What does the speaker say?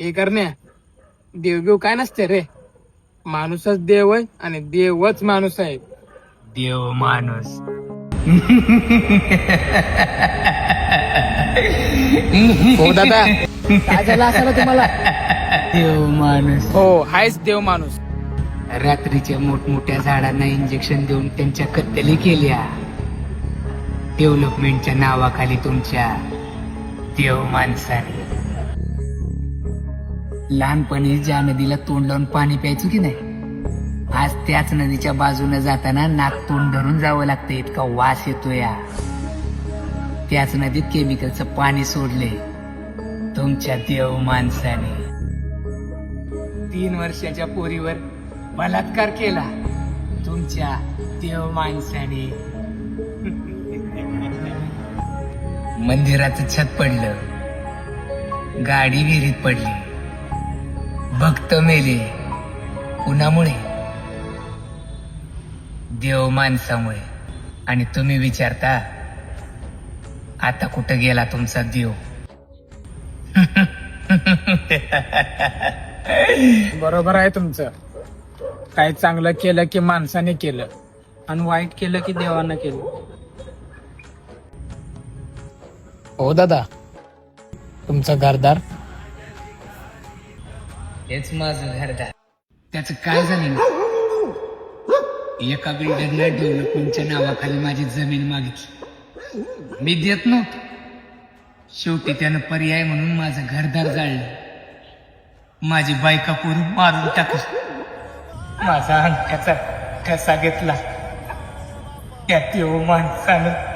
हे करण्या देवबिव काय नसते रे, माणूसच देव आहे आणि देवच माणूस आहे. देव माणूस. हो दादा, काय झालं असायला तुम्हाला? देव माणूस. हो, हायच देव माणूस. रात्रीच्या मोठमोठ्या झाडांना इंजेक्शन देऊन त्यांच्या कत्तली केल्या. डेव्हलपमेंटच्या नावाखाली तुमच्या देव माणसाने. लहानपणी ज्या नदीला तोंड लावून पाणी प्यायचो की नाही, आज त्याच नदीच्या बाजूने जाताना नाक तोंड धरून जावं लागतं, इतका वास येतो या. त्याच नदीत केमिकलचं पाणी सोडले तुमच्या देव माणसाने. 3 वर्षाच्या पोरीवर बलात्कार केला तुमच्या देव माणसाने. मंदिराचं छत पडलं, गाडी विहिरीत पडली, भक्त मेले. कुणामुळे? देव माणसामुळे. आणि तुम्ही विचारता आता कुठं गेला तुमचा देव? बरोबर आहे तुमचं. काय चांगलं केलं की माणसाने केलं आणि वाईट केलं की देवानं केलं. हो दादा, तुमचं घरदार. हेच माझं घरदार. त्याचं काय झालं? एका बिल्डरनं डेव्हलपमेंटच्या नावाखाली माझी जमीन मागितली, मी देत नव्हतो. शेवटी त्यानं पर्याय म्हणून माझं घरदार जाळलं, माझी बायका पोरं मारून टाकली, माझा अंगठ्याचा ठसा घेतला त्या देव माणसानं.